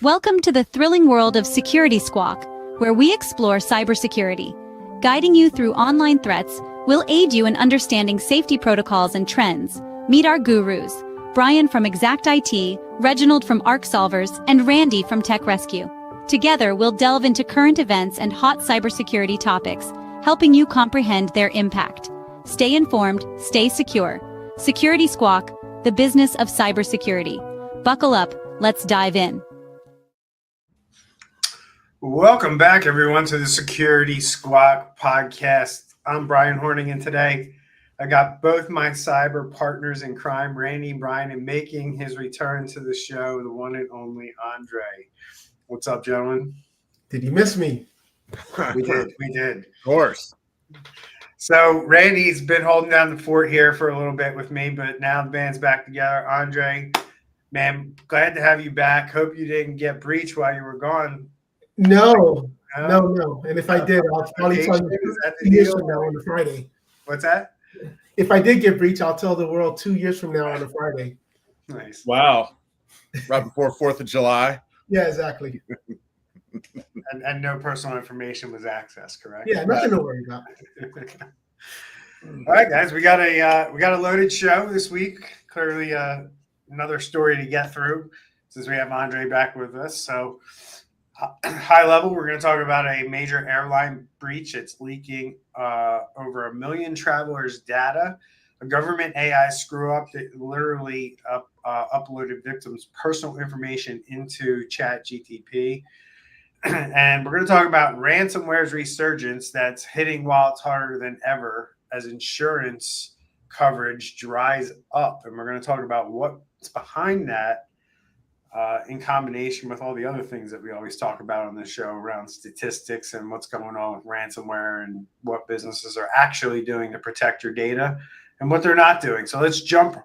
Welcome to the thrilling world of Security Squawk, where we explore cybersecurity. Guiding you through online threats, we'll aid you in understanding safety protocols and trends. Meet our gurus, Bryan from Exact IT, Reginald from Arc Solvers, and Randy from Tech Rescue. Together, we'll delve into current events and hot cybersecurity topics, helping you comprehend their impact. Stay informed, stay secure. Security Squawk, the business of cybersecurity. Buckle up, let's dive in. Welcome back, everyone, to the Security Squawk Podcast. I'm Bryan Hornung, and today I got both my cyber partners in crime, Randy and Bryan, and making his return to the show, the one and only Andre. What's up, gentlemen? Did you miss me? We did. Of course. So Randy's been holding down the fort here for a little bit with me, but now the band's back together. Andre, man, glad to have you back. Hope you didn't get breached while you were gone. No. And if I did, I'll probably tell you 2 years from now on a Friday. What's that? If I did get breached, I'll tell the world 2 years from now on a Friday. Nice. Wow. Right before 4th of July. Yeah, exactly. And no personal information was accessed, correct? Yeah, nothing to worry about. All right, guys, we got a loaded show this week. Clearly, another story to get through since we have Andre back with us. So, high level, we're going to talk about a major airline breach. It's leaking over 1 million travelers' data. A government AI screw up that literally uploaded victims' personal information into ChatGPT. And we're going to talk about ransomware's resurgence that's hitting wallets harder than ever as insurance coverage dries up. And we're going to talk about what's behind that in combination with all the other things that we always talk about on this show around statistics and what's going on with ransomware and what businesses are actually doing to protect your data and what they're not doing. So let's jump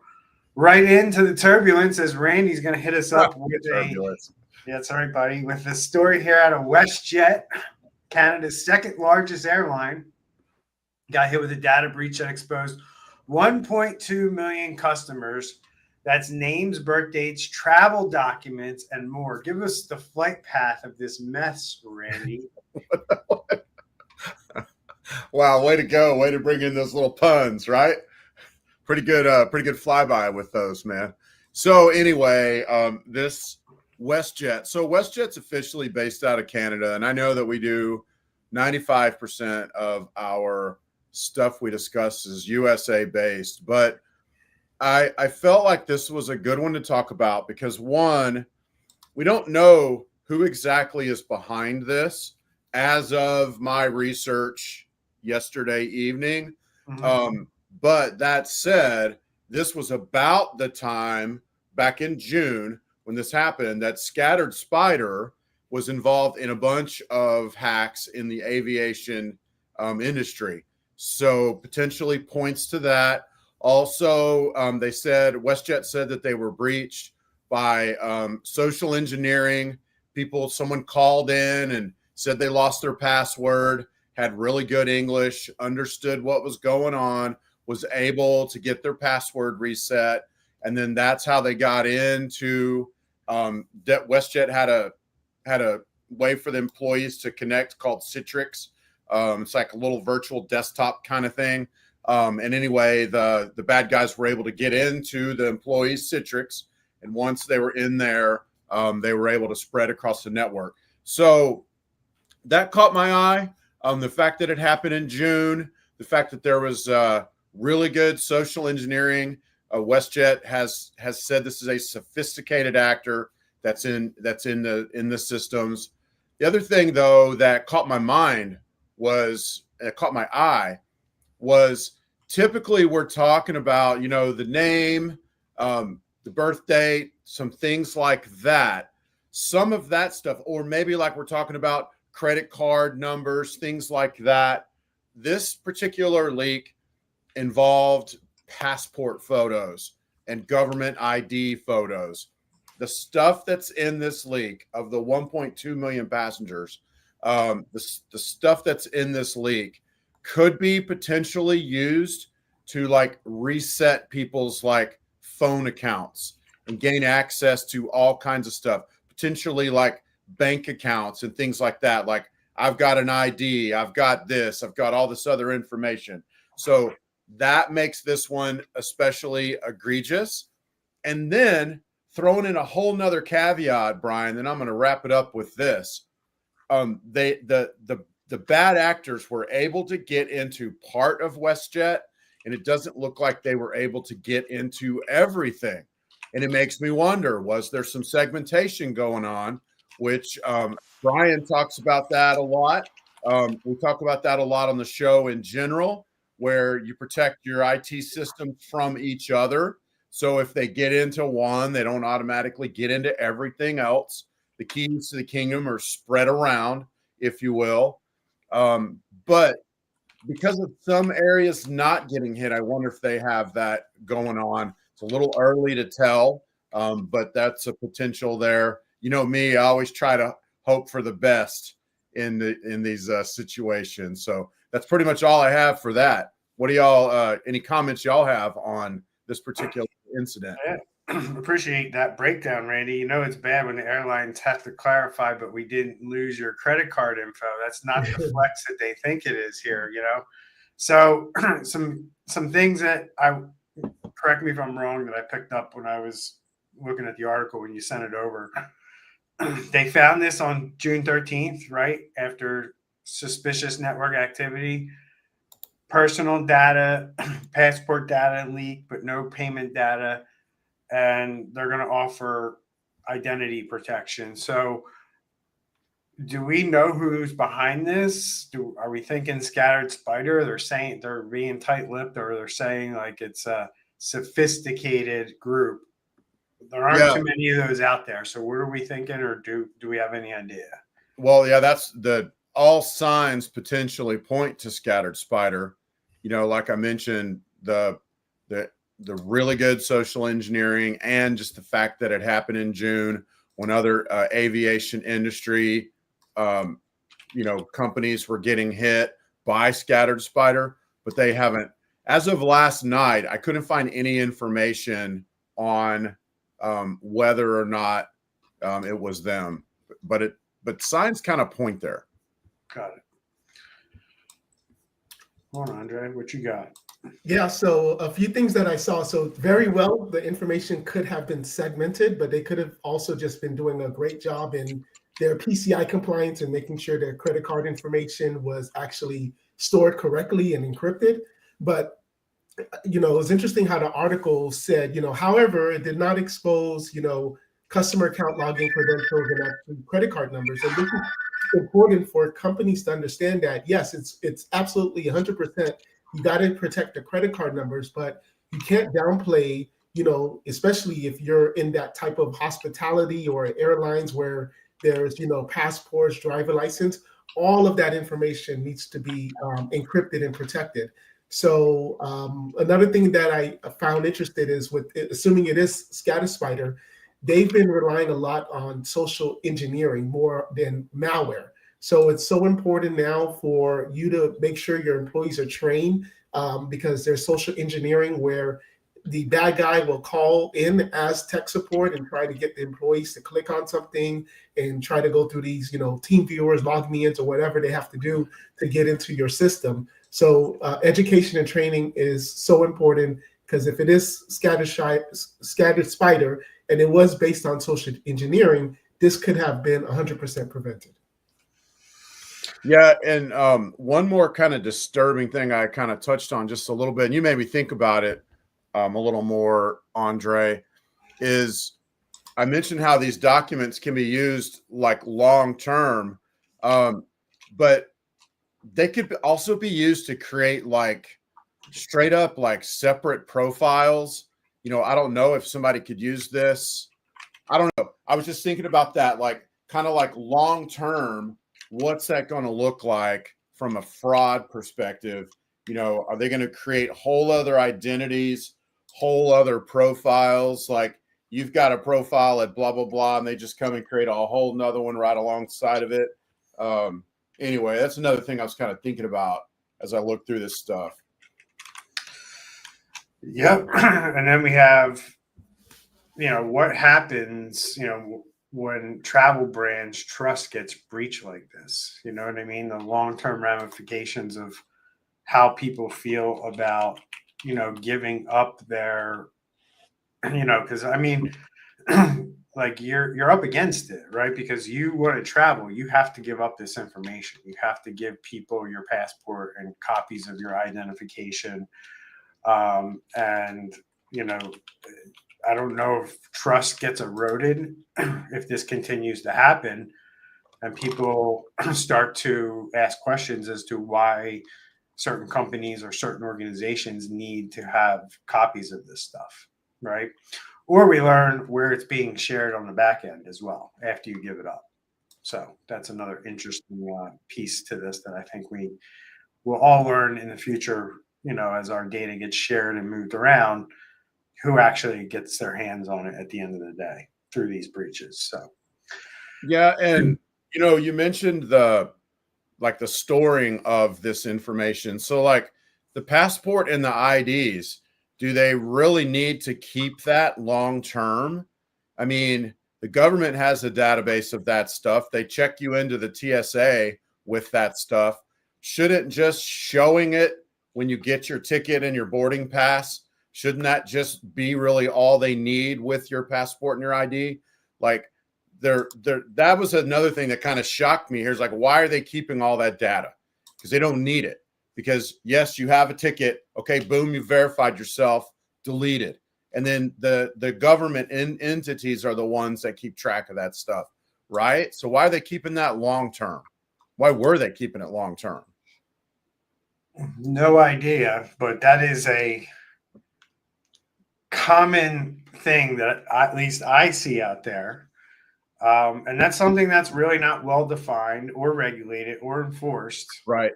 right into the turbulence as Randy's going to hit us up with turbulence. Yeah, sorry, buddy. With the story here out of WestJet, Canada's second largest airline, got hit with a data breach that exposed 1.2 million customers. That's names, birth dates, travel documents, and more. Give us the flight path of this mess, Randy. Wow, way to go. Way to bring in those little puns, right? Pretty good flyby with those, man. So anyway, this WestJet. So WestJet's officially based out of Canada, and I know that we do 95% of our stuff we discuss is USA based, but I felt like this was a good one to talk about because, one, we don't know who exactly is behind this as of my research yesterday evening. Mm-hmm. But that said, this was about the time back in June when this happened that Scattered Spider was involved in a bunch of hacks in the aviation industry. So potentially points to that. Also, they said WestJet said that they were breached by social engineering people. Someone called in and said they lost their password, had really good English, understood what was going on, was able to get their password reset. And then that's how they got into that. WestJet had a way for the employees to connect called Citrix. It's like a little virtual desktop kind of thing. And anyway, the bad guys were able to get into the employees' Citrix. And once they were in there, they were able to spread across the network. So that caught my eye. The fact that it happened in June, the fact that there was really good social engineering. WestJet has said this is a sophisticated actor that's in the systems. The other thing, though, that caught my eye was typically we're talking about, the name, the birth date, some things like that. Some of that stuff, or maybe like we're talking about credit card numbers, things like that. This particular leak involved passport photos and government ID photos. The stuff that's in this leak of the 1.2 million passengers, the stuff that's in this leak could be potentially used to like reset people's like phone accounts and gain access to all kinds of stuff, potentially like bank accounts and things like that. Like, I've got an ID, I've got this, I've got all this other information. So that makes this one especially egregious. And then throwing in a whole nother caveat, Brian, then I'm going to wrap it up with this. The bad actors were able to get into part of WestJet, and it doesn't look like they were able to get into everything. And it makes me wonder, was there some segmentation going on, which Brian talks about that a lot. We talk about that a lot on the show in general, where you protect your IT systems from each other. So if they get into one, they don't automatically get into everything else. The keys to the kingdom are spread around, if you will. But because of some areas not getting hit, I wonder if they have that going on. It's a little early to tell, but that's a potential there. You know me, I always try to hope for the best in these situations. So that's pretty much all I have for that. What do y'all, any comments y'all have on this particular incident? Appreciate that breakdown, Randy. You know, it's bad when the airlines have to clarify, but we didn't lose your credit card info. That's not the flex that they think it is here, you know? So some things that correct me if I'm wrong, that I picked up when I was looking at the article when you sent it over. They found this on June 13th, right? After suspicious network activity, personal data, passport data leak, but no payment data. And they're going to offer identity protection. So do we know who's behind this? Are we thinking Scattered Spider? They're saying they're being tight-lipped, or they're saying like it's a sophisticated group. There aren't too many of those out there. So what are we thinking, or do we have any idea? Well, yeah, that's all signs potentially point to Scattered Spider. You know, like I mentioned, the really good social engineering, and just the fact that it happened in June when other aviation industry, companies were getting hit by Scattered Spider, but they haven't. As of last night, I couldn't find any information on whether or not it was them, but signs kind of point there. Got it. Hold on, Andre, what you got? Yeah, so a few things that I saw. So very well, the information could have been segmented, but they could have also just been doing a great job in their PCI compliance and making sure their credit card information was actually stored correctly and encrypted. But, you know, it was interesting how the article said, however, it did not expose, customer account login credentials and actually credit card numbers. And this is important for companies to understand that, yes, it's absolutely 100%. You got to protect the credit card numbers, but you can't downplay, especially if you're in that type of hospitality or airlines where there's, passports, driver license, all of that information needs to be encrypted and protected. So another thing that I found interested is assuming it is Scattered Spider, they've been relying a lot on social engineering more than malware. So it's so important now for you to make sure your employees are trained because there's social engineering where the bad guy will call in as tech support and try to get the employees to click on something and try to go through these, team viewers, log me in, or whatever they have to do to get into your system. So education and training is so important because if it is Scattered Spider and it was based on social engineering, this could have been 100% prevented. Yeah, and one more kind of disturbing thing I kind of touched on just a little bit, and you made me think about it a little more, Andre, is I mentioned how these documents can be used like long-term, but they could also be used to create like straight up like separate profiles. I don't know if somebody could use this. I don't know. I was just thinking about that, like kind of like long-term. What's that going to look like from a fraud perspective? Are they going to create whole other identities, whole other profiles? Like you've got a profile at blah, blah, blah, and they just come and create a whole nother one right alongside of it. Anyway, that's another thing I was kind of thinking about as I look through this stuff. Yep. And then we have, what happens, when travel brands trust gets breached like this. You know what I mean? The long-term ramifications of how people feel about, giving up their, because I mean, like you're up against it, right? Because you want to travel, you have to give up this information. You have to give people your passport and copies of your identification. And, I don't know if trust gets eroded if this continues to happen and people start to ask questions as to why certain companies or certain organizations need to have copies of this stuff, right? Or we learn where it's being shared on the back end as well after you give it up. So that's another interesting piece to this that I think we will all learn in the future, as our data gets shared and moved around, who actually gets their hands on it at the end of the day through these breaches. So, yeah. And, you mentioned the storing of this information. So like the passport and the IDs, do they really need to keep that long term? I mean, the government has a database of that stuff. They check you into the TSA with that stuff. Shouldn't just showing it when you get your ticket and your boarding pass, shouldn't that just be really all they need with your passport and your ID? Like that was another thing that kind of shocked me. Here's like, why are they keeping all that data? Because they don't need it. Because yes, you have a ticket. Okay, boom, you verified yourself, delete it. And then the government entities are the ones that keep track of that stuff, right? So why are they keeping that long term? Why were they keeping it long term? No idea, but that is a common thing that at least I see out there. And that's something that's really not well defined or regulated or enforced. Right.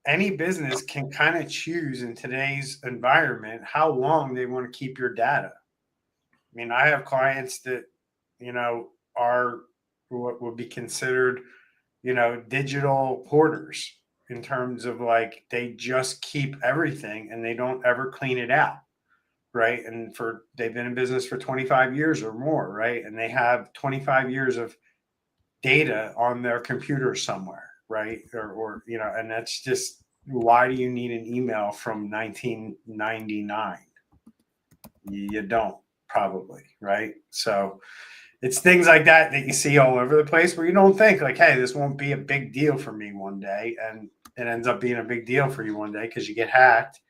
Any business can kind of choose in today's environment how long they want to keep your data. I mean, I have clients that, are what would be considered, digital hoarders in terms of like they just keep everything and they don't ever clean it out. Right. And they've been in business for 25 years or more. Right. And they have 25 years of data on their computer somewhere. Right. Or and that's just, why do you need an email from 1999? You don't, probably. Right. So it's things like that you see all over the place where you don't think like, hey, this won't be a big deal for me one day. And it ends up being a big deal for you one day because you get hacked.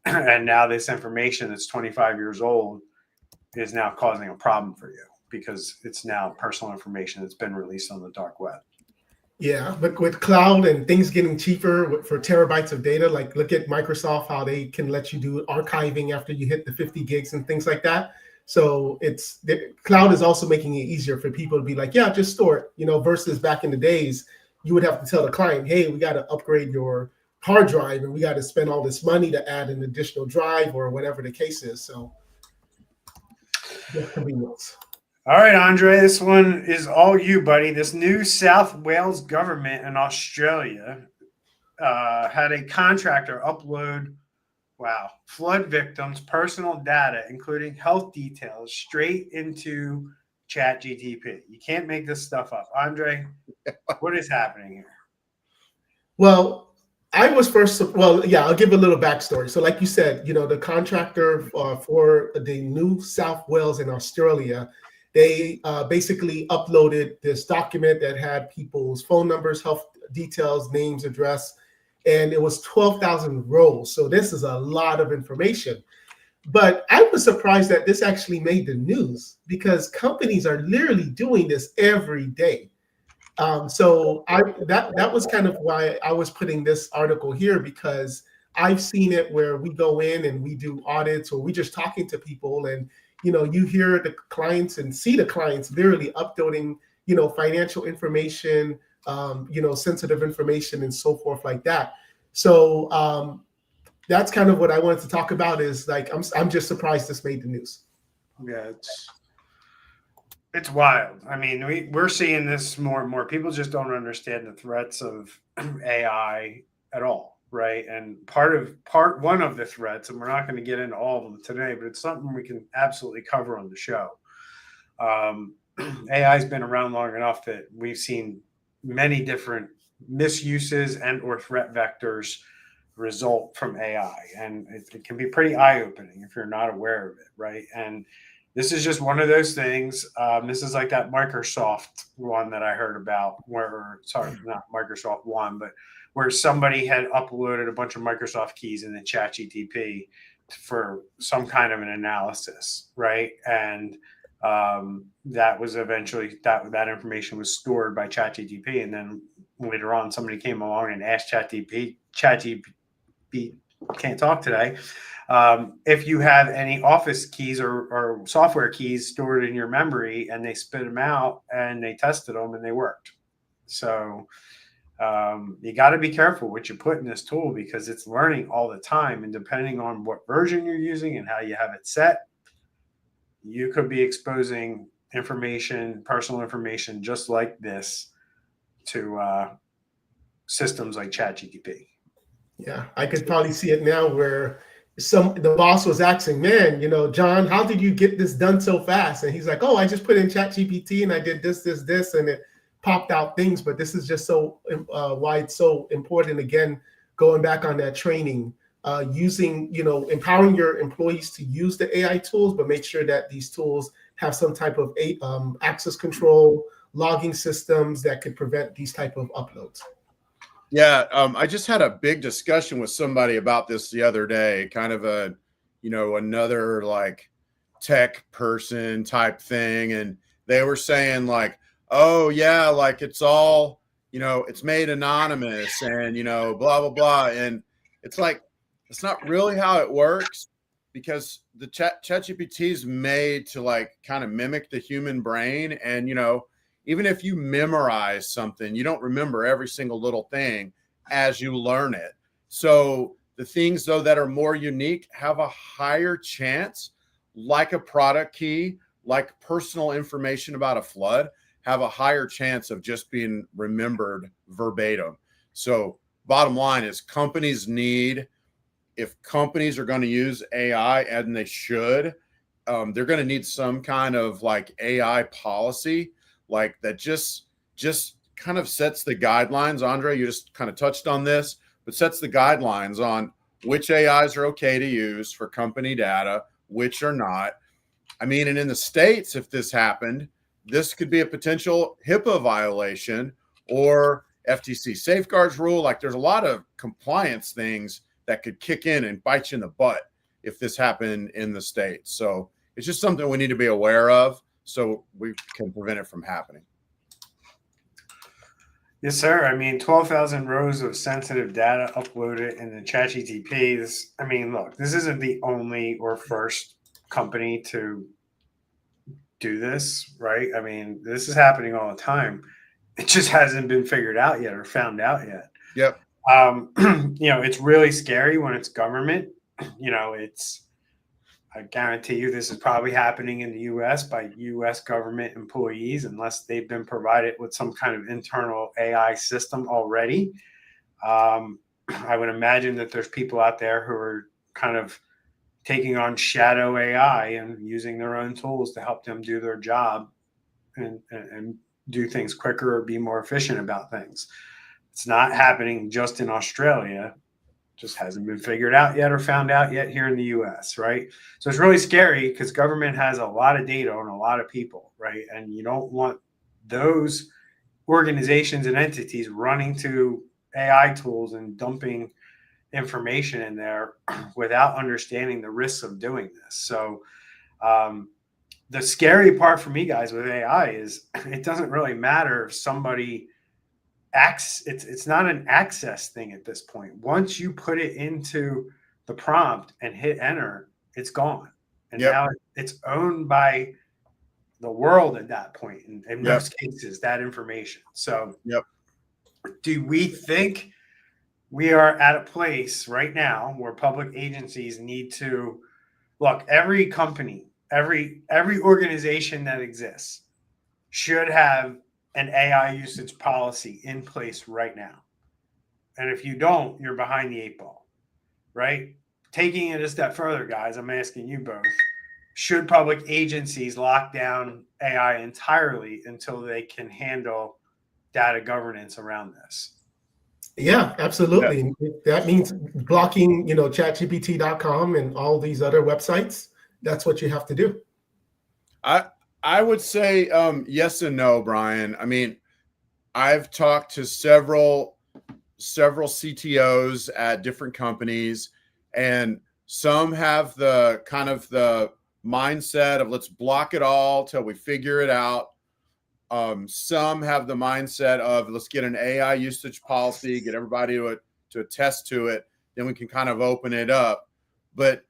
And now this information that's 25 years old is now causing a problem for you because it's now personal information that's been released on the dark web. Yeah, but with cloud and things getting cheaper for terabytes of data, like look at Microsoft, how they can let you do archiving after you hit the 50 gigs and things like that. So the cloud is also making it easier for people to be like, yeah, just store it, versus back in the days, you would have to tell the client, hey, we got to upgrade your hard drive and we got to spend all this money to add an additional drive or whatever the case is. So just convenience. All right, Andre, this one is all you, buddy. This New South Wales government in Australia had a contractor upload, flood victims' personal data, including health details, straight into ChatGPT. You can't make this stuff up. Andre, what is happening here? Well, I'll give a little backstory. So like you said, the contractor for the New South Wales in Australia, they basically uploaded this document that had people's phone numbers, health details, names, address, and it was 12,000 rows. So this is a lot of information. But I was surprised that this actually made the news because companies are literally doing this every day. So that was kind of why I was putting this article here, because I've seen it where we go in and we do audits or we just talking to people and, you hear the clients and see the clients literally uploading, financial information, sensitive information and so forth like that. So that's kind of what I wanted to talk about is like, I'm just surprised this made the news. Yeah, it's wild. I mean, we're seeing this more and more. People just don't understand the threats of AI at all, right? And part one of the threats, and we're not going to get into all of them today, but it's something we can absolutely cover on the show, AI has been around long enough that we've seen many different misuses and or threat vectors result from AI, and it can be pretty eye-opening if you're not aware of it, right? And this is just one of those things. This is like that Microsoft one that I heard about, where, sorry, not Microsoft one, but where somebody had uploaded a bunch of Microsoft keys in the ChatGPT for some kind of an analysis, right? And that was eventually that information was stored by ChatGPT, and then later on somebody came along and asked ChatGPT can't talk today. If you have any office keys or software keys stored in your memory, and they spit them out and they tested them and they worked. So you got to be careful what you put in this tool, because it's learning all the time. And depending on what version you're using and how you have it set, you could be exposing information, personal information, just like this to systems like ChatGPT. Yeah, I could probably see it now where the boss was asking, man, John, how did you get this done so fast? And he's like, oh, I just put in ChatGPT and I did this, and it popped out things. But this is just so why it's so important. Again, going back on that training, using, empowering your employees to use the AI tools, but make sure that these tools have some type of access control, logging systems that could prevent these type of uploads. Yeah, I just had a big discussion with somebody about this the other day, kind of another like tech person type thing. And they were saying like, oh yeah, like it's all, it's made anonymous and, blah, blah, blah. And it's like, it's not really how it works, because the ChatGPT is made to like kind of mimic the human brain. And, even if you memorize something, you don't remember every single little thing as you learn it. So the things, though, that are more unique have a higher chance, like a product key, like personal information about a flood, have a higher chance of just being remembered verbatim. So bottom line is if companies are going to use AI, and they should, they're going to need some kind of like AI policy, like that just kind of sets the guidelines. Andre, you just kind of touched on this, but sets the guidelines on which AIs are okay to use for company data, which are not. I mean, and in the States, if this happened, this could be a potential HIPAA violation or FTC safeguards rule. Like there's a lot of compliance things that could kick in and bite you in the butt if this happened in the States. So it's just something we need to be aware of so we can prevent it from happening. Yes, sir. I mean, 12,000 rows of sensitive data uploaded in the ChatGPT. Look, this isn't the only or first company to do this, right? I mean, this is happening all the time. It just hasn't been figured out yet or found out yet. Yep. It's really scary when it's government. I guarantee you this is probably happening in the U.S. by U.S. government employees, unless they've been provided with some kind of internal AI system already. I would imagine that there's people out there who are kind of taking on shadow AI and using their own tools to help them do their job and do things quicker or be more efficient about things. It's not happening just in Australia. Just hasn't been figured out yet or found out yet here in the US, right? So it's really scary because government has a lot of data on a lot of people, right? And you don't want those organizations and entities running to AI tools and dumping information in there without understanding the risks of doing this. So the scary part for me, guys, with AI is it doesn't really matter if somebody it's not an access thing at this point. Once you put it into the prompt and hit enter, it's gone. And now it's owned by the world at that point, in most cases, that information. So do we think we are at a place right now where public agencies need to look? Every company, every organization that exists should have an AI usage policy in place right now. And if you don't, you're behind the eight ball, right? Taking it a step further, guys, I'm asking you both, should public agencies lock down AI entirely until they can handle data governance around this? Yeah, absolutely. That means blocking, ChatGPT.com and all these other websites. That's what you have to do. I would say yes and no, Brian. I mean, I've talked to several CTOs at different companies, and some have the kind of the mindset of let's block it all till we figure it out. Some have the mindset of let's get an AI usage policy, get everybody to attest to it, then we can kind of open it up. But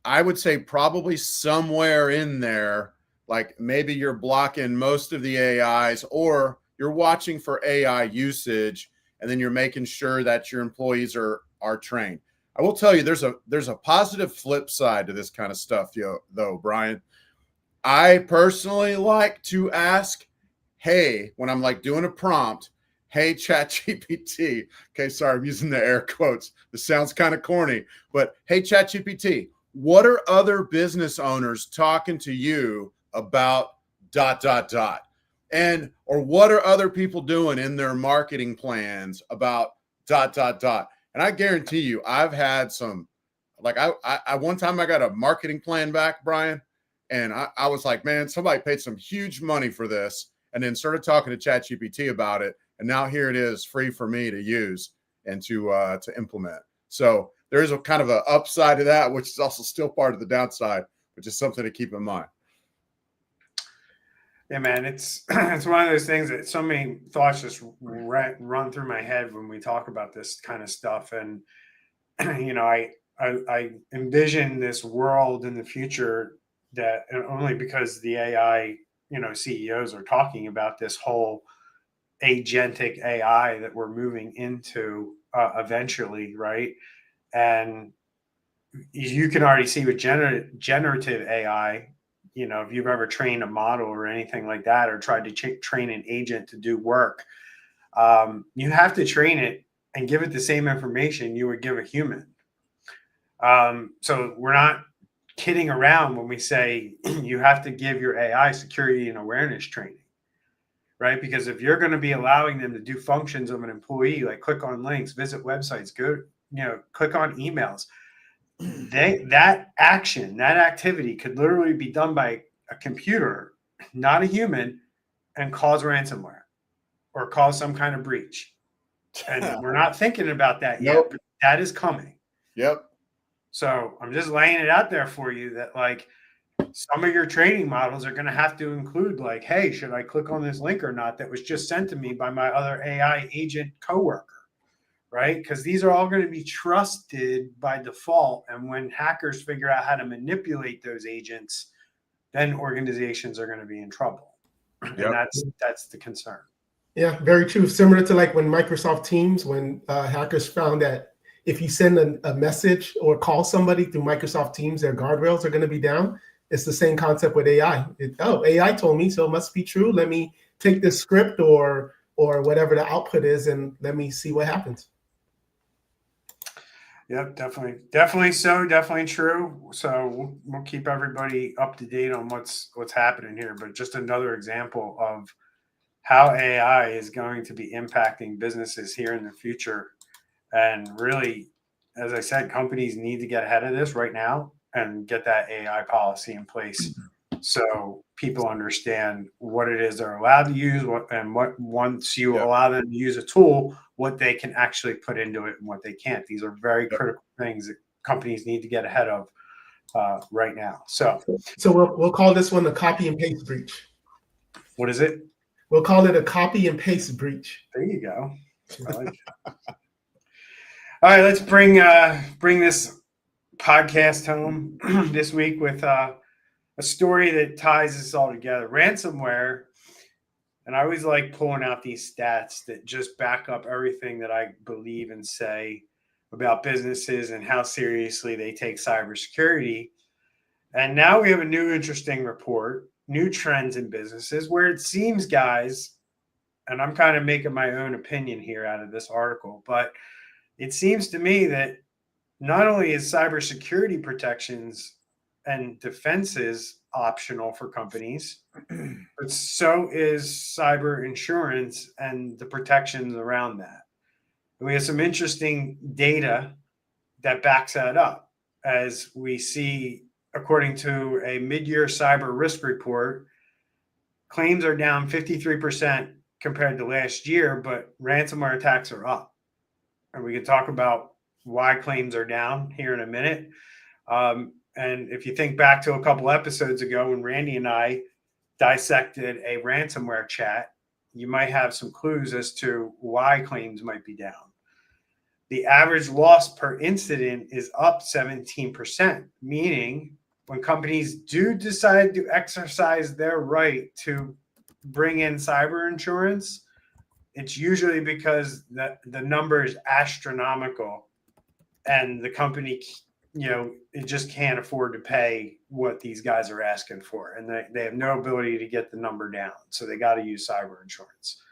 I would say probably somewhere in there, like maybe you're blocking most of the AIs, or you're watching for AI usage, and then you're making sure that your employees are trained. I will tell you, there's a positive flip side to this kind of stuff, though, Brian. I personally like to ask, hey, when I'm like doing a prompt, hey, ChatGPT. Okay, sorry, I'm using the air quotes. This sounds kind of corny, but hey, ChatGPT, what are other business owners talking to you about ... And or what are other people doing in their marketing plans about ... And I guarantee you, I've had some, like I one time I got a marketing plan back, Brian, and I was like, man, somebody paid some huge money for this, and then started talking to ChatGPT about it, and now here it is, free for me to use and to implement. So there is a kind of an upside to that, which is also still part of the downside, which is something to keep in mind. Yeah, man, it's one of those things that so many thoughts just run through my head when we talk about this kind of stuff. And I envision this world in the future that, and only because the AI CEOs are talking about this whole agentic AI that we're moving into eventually, right? And you can already see with generative AI. If you've ever trained a model or anything like that, or tried to train an agent to do work, you have to train it and give it the same information you would give a human. So we're not kidding around when we say you have to give your AI security and awareness training, right? Because if you're going to be allowing them to do functions of an employee, like click on links, visit websites, click on emails, that activity could literally be done by a computer, not a human, and cause ransomware or cause some kind of breach. And we're not thinking about that yet, Nope. but that is coming. Yep. So I'm just laying it out there for you that like some of your training models are going to have to include like, hey, should I click on this link or not that was just sent to me by my other AI agent coworker? Right? Because these are all going to be trusted by default. And when hackers figure out how to manipulate those agents, then organizations are going to be in trouble. Yep. And that's the concern. Yeah, very true. Similar to like when Microsoft Teams, when hackers found that if you send a message or call somebody through Microsoft Teams, their guardrails are going to be down. It's the same concept with AI. AI told me, so it must be true. Let me take this script or whatever the output is, and let me see what happens. Yep, definitely true. So we'll keep everybody up to date on what's happening here. But just another example of how AI is going to be impacting businesses here in the future. And really, as I said, companies need to get ahead of this right now and get that AI policy in place so people understand what it is they're allowed to use, what once you allow them to use a tool, what they can actually put into it and what they can't. These are very critical things that companies need to get ahead of right now. So we'll call this one a copy and paste breach. What is it? We'll call it a copy and paste breach. There you go. I like it. All right, let's bring this podcast home this week with a story that ties this all together. Ransomware, and I always like pulling out these stats that just back up everything that I believe and say about businesses and how seriously they take cybersecurity. And now we have a new interesting report, new trends in businesses, where it seems, guys, and I'm kind of making my own opinion here out of this article, but it seems to me that not only is cybersecurity protections and defense is optional for companies, but so is cyber insurance and the protections around that. And we have some interesting data that backs that up, as we see, according to a mid-year cyber risk report, claims are down 53% compared to last year, but ransomware attacks are up. And we can talk about why claims are down here in a minute. And if you think back to a couple episodes ago when Randy and I dissected a ransomware chat, you might have some clues as to why claims might be down. The average loss per incident is up 17%, meaning when companies do decide to exercise their right to bring in cyber insurance, it's usually because the number is astronomical and the company, it just can't afford to pay what these guys are asking for. And they have no ability to get the number down. So they got to use cyber insurance.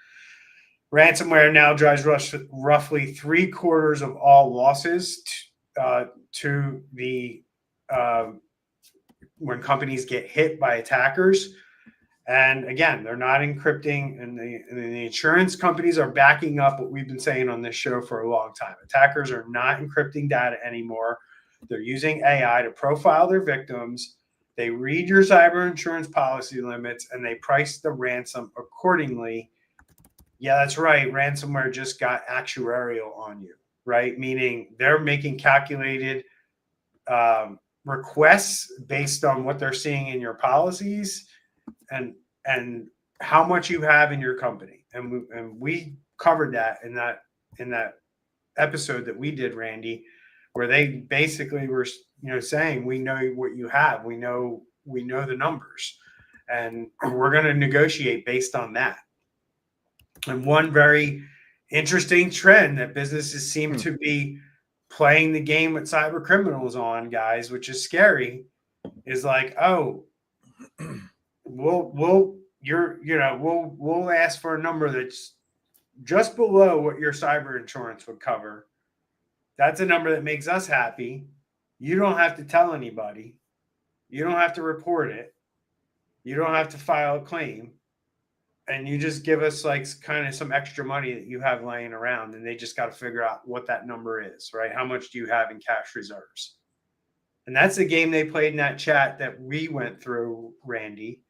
Ransomware now drives roughly 3/4 of all losses to the when companies get hit by attackers. And again, they're not encrypting, and the insurance companies are backing up what we've been saying on this show for a long time. Attackers are not encrypting data anymore. They're using AI to profile their victims. They read your cyber insurance policy limits and they price the ransom accordingly. Yeah, that's right. Ransomware just got actuarial on you, right? Meaning they're making calculated requests based on what they're seeing in your policies and how much you have in your company. And we covered that in that episode that we did, Randy, where they basically were, saying, we know what you have. We know the numbers, and we're going to negotiate based on that. And one very interesting trend that businesses seem to be playing the game with cyber criminals on, guys, which is scary, is like, oh, we'll ask for a number that's just below what your cyber insurance would cover. That's a number that makes us happy. You don't have to tell anybody. You don't have to report it. You don't have to file a claim. And you just give us like kind of some extra money that you have laying around, and they just got to figure out what that number is, right? How much do you have in cash reserves? And that's the game they played in that chat that we went through, Randy,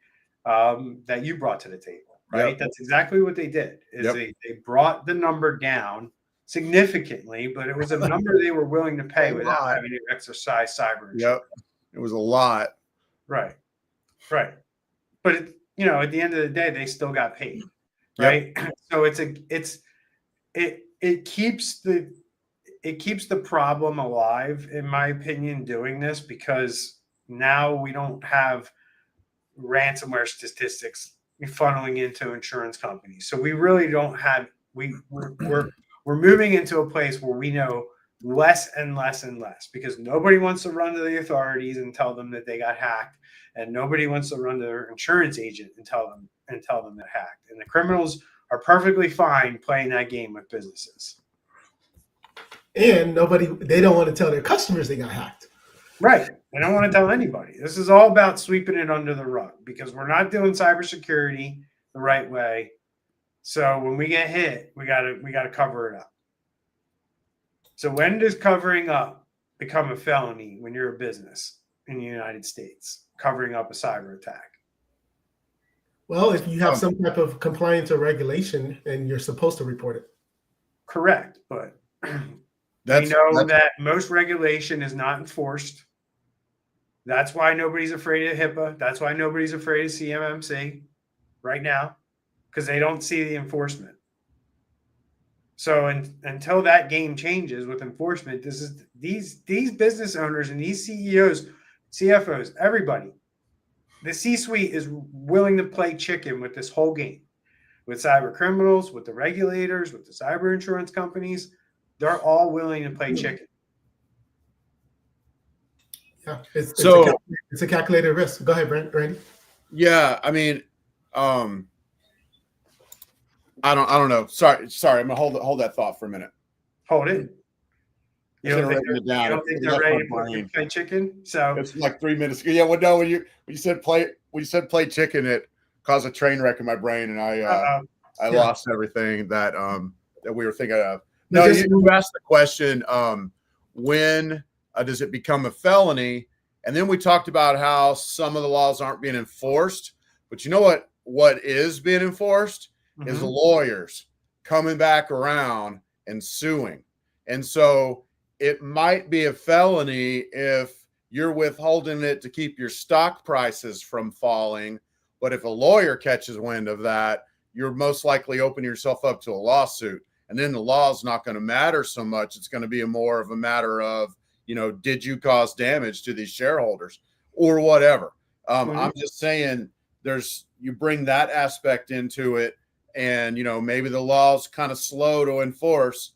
that you brought to the table, right? Yep. That's exactly what they did. They brought the number down significantly, but it was a number they were willing to pay without having to exercise cyber insurance. Yep. It was a lot. Right. But at the end of the day, they still got paid, right? Yep. So it keeps the problem alive, in my opinion, doing this, because now we don't have ransomware statistics funneling into insurance companies. So we really don't have we're moving into a place where we know less and less and less, because nobody wants to run to the authorities and tell them that they got hacked. And nobody wants to run to their insurance agent and tell them they're hacked. And the criminals are perfectly fine playing that game with businesses. And they don't want to tell their customers they got hacked. Right. They don't want to tell anybody. This is all about sweeping it under the rug, because we're not doing cybersecurity the right way. So when we get hit, we gotta cover it up. So when does covering up become a felony when you're a business in the United States? Covering up a cyber attack? Well, if you have some type of compliance or regulation, and you're supposed to report it. Correct, but we know that most regulation is not enforced. That's why nobody's afraid of HIPAA. That's why nobody's afraid of CMMC right now, because they don't see the enforcement. So until that game changes with enforcement, these business owners and these CEOs, CFOs, everybody, the C-suite is willing to play chicken with this whole game, with cyber criminals, with the regulators, with the cyber insurance companies. They're all willing to play chicken. Yeah, it's a calculated risk. Go ahead, Randy. Yeah, I mean, I don't know. Sorry. I'm gonna hold that thought for a minute. Hold it. You I should don't have think written it down. you don't It think they're left ready my to put brain. play chicken? So It's like 3 minutes ago. Yeah, well, no, when you said play chicken, it caused a train wreck in my brain, and I lost everything that we were thinking of. No, you asked the question, when does it become a felony? And then we talked about how some of the laws aren't being enforced. But you know what is being enforced is the lawyers coming back around and suing. And so it might be a felony if you're withholding it to keep your stock prices from falling. But if a lawyer catches wind of that, you're most likely opening yourself up to a lawsuit. And then the law is not going to matter so much. It's going to be more of a matter of, did you cause damage to these shareholders or whatever? I'm just saying you bring that aspect into it, and, maybe the law's kind of slow to enforce,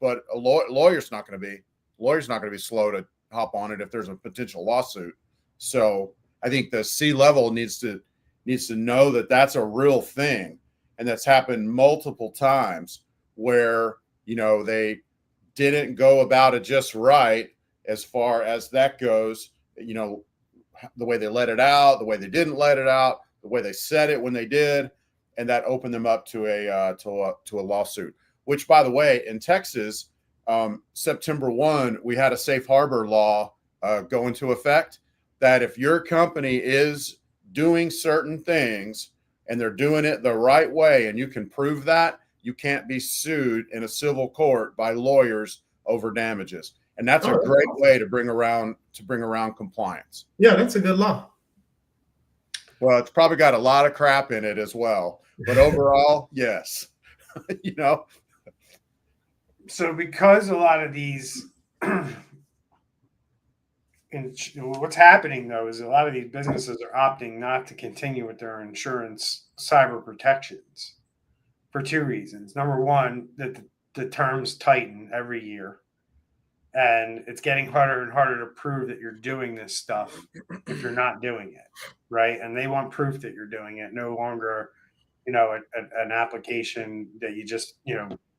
but a lawyer's not going to be slow to hop on it if there's a potential lawsuit. So I think the C-level needs to know that that's a real thing, and that's happened multiple times where, they didn't go about it just right as far as that goes, the way they let it out, the way they didn't let it out, the way they said it when they did, and that opened them up to a lawsuit. Which, by the way, in Texas, September 1, we had a safe harbor law go into effect that if your company is doing certain things and they're doing it the right way, and you can prove that, you can't be sued in a civil court by lawyers over damages. And that's a great way to bring around compliance. Yeah, that's a good law. Well, it's probably got a lot of crap in it as well, but overall, yes. So because a lot of these, what's happening though is a lot of these businesses are opting not to continue with their insurance cyber protections for two reasons. Number one, that the terms tighten every year, and it's getting harder and harder to prove that you're doing this stuff if you're not doing it, right? And they want proof that you're doing it, no longer, an application that you just,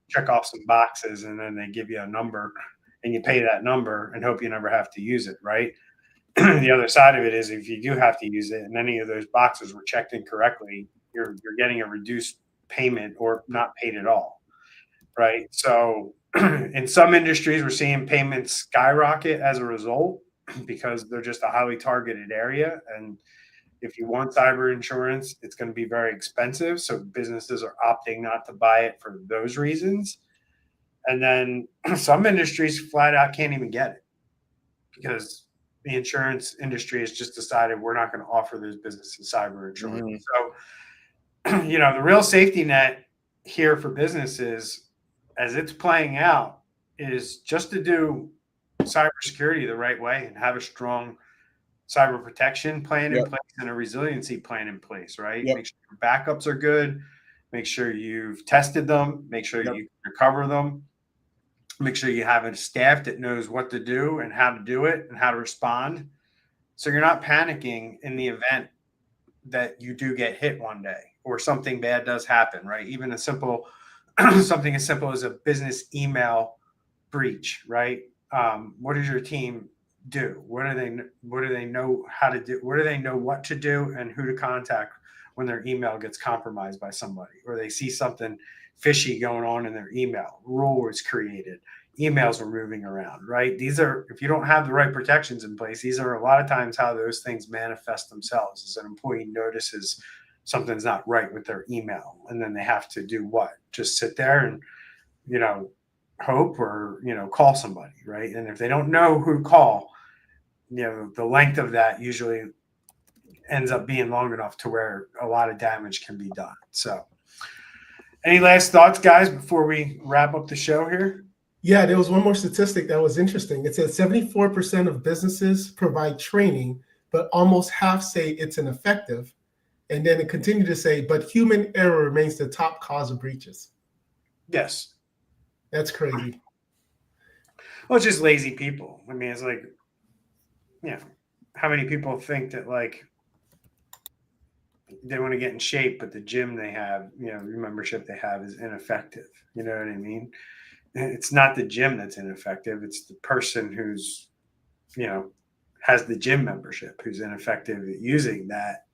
check off some boxes and then they give you a number and you pay that number and hope you never have to use it, right? The other side of it is if you do have to use it and any of those boxes were checked incorrectly, you're getting a reduced payment or not paid at all, right? So in some industries, we're seeing payments skyrocket as a result because they're just a highly targeted area. And if you want cyber insurance, it's going to be very expensive. So businesses are opting not to buy it for those reasons. And then some industries flat out can't even get it because the insurance industry has just decided we're not going to offer those businesses cyber insurance. So, the real safety net here for businesses as it's playing out is just to do cybersecurity the right way and have a strong cyber protection plan in place and a resiliency plan in place, right? Make sure your backups are good. Make sure you've tested them. Make sure you recover them. Make sure you have a staff that knows what to do and how to do it and how to respond. So you're not panicking in the event that you do get hit one day or something bad does happen, right? Even something as simple as a business email breach, right? What does your team do? What do they know how to do? What do they know what to do and who to contact when their email gets compromised by somebody or they see something fishy going on in their email? Rule was created. Emails were moving around, right? These are, if you don't have the right protections in place, these are a lot of times how those things manifest themselves. As an employee notices something's not right with their email, and then they have to do what? Just sit there and, hope or, call somebody, right? And if they don't know who to call, the length of that usually ends up being long enough to where a lot of damage can be done. So any last thoughts, guys, before we wrap up the show here? Yeah, there was one more statistic that was interesting. It said 74% of businesses provide training, but almost half say it's ineffective. And then it continued to say, but human error remains the top cause of breaches. Yes. That's crazy. Well, it's just lazy people. I mean, it's like, how many people think that they want to get in shape, but the gym they have, the membership they have is ineffective. You know what I mean? it's not the gym that's ineffective. It's the person who's, has the gym membership who's ineffective at using that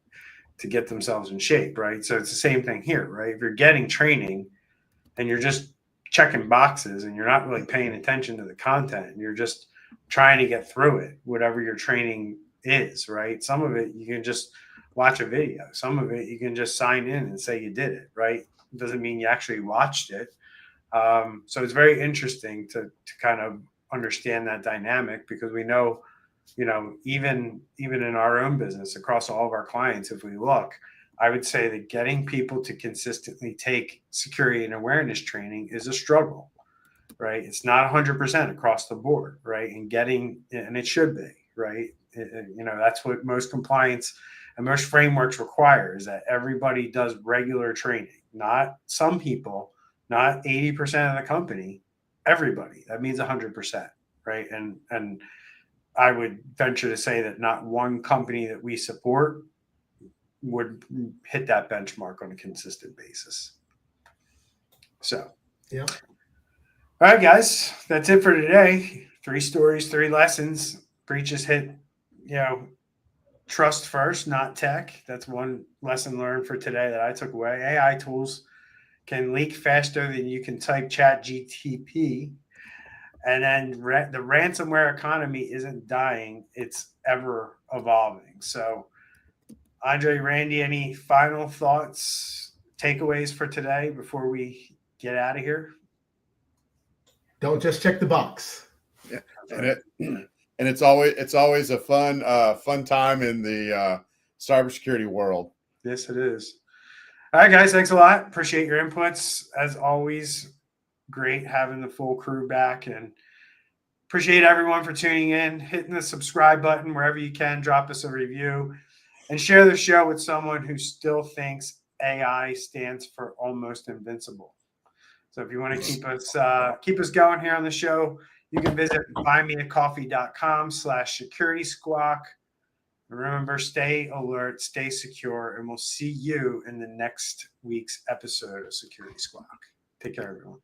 to get themselves in shape, right? So it's the same thing here, right? If you're getting training and you're just checking boxes and you're not really paying attention to the content and you're just trying to get through it, whatever your training is, right? Some of it you can just watch a video. Some of it you can just sign in and say you did it, right? It doesn't mean you actually watched it. So it's very interesting to kind of understand that dynamic, because we know, even in our own business, across all of our clients, if we look, I would say that getting people to consistently take security and awareness training is a struggle, right? It's not 100% across the board, right? And it should be, right? That's what most compliance and most frameworks require, is that everybody does regular training, not some people, not 80% of the company, everybody. That means 100%, right? And I would venture to say that not one company that we support would hit that benchmark on a consistent basis. So, Yeah. All right, guys, that's it for today. 3 stories, 3 lessons. Breaches hit, trust first, not tech. That's one lesson learned for today that I took away. AI tools can leak faster than you can type ChatGPT. And then the ransomware economy isn't dying. It's ever evolving. So, Andre, Randy, any final thoughts, takeaways for today before we get out of here? Don't just check the box. Yeah. And it's always a fun time in the cybersecurity world. Yes, it is. All right, guys, thanks a lot. Appreciate your inputs. As always, great having the full crew back, and appreciate everyone for tuning in, hitting the subscribe button wherever you can, drop us a review, and share the show with someone who still thinks AI stands for almost invincible. So if you want to keep us going here on the show, you can visit buymeacoffee.com/security squawk. Remember, stay alert, stay secure, and we'll see you in the next week's episode of Security Squawk. Take care, everyone.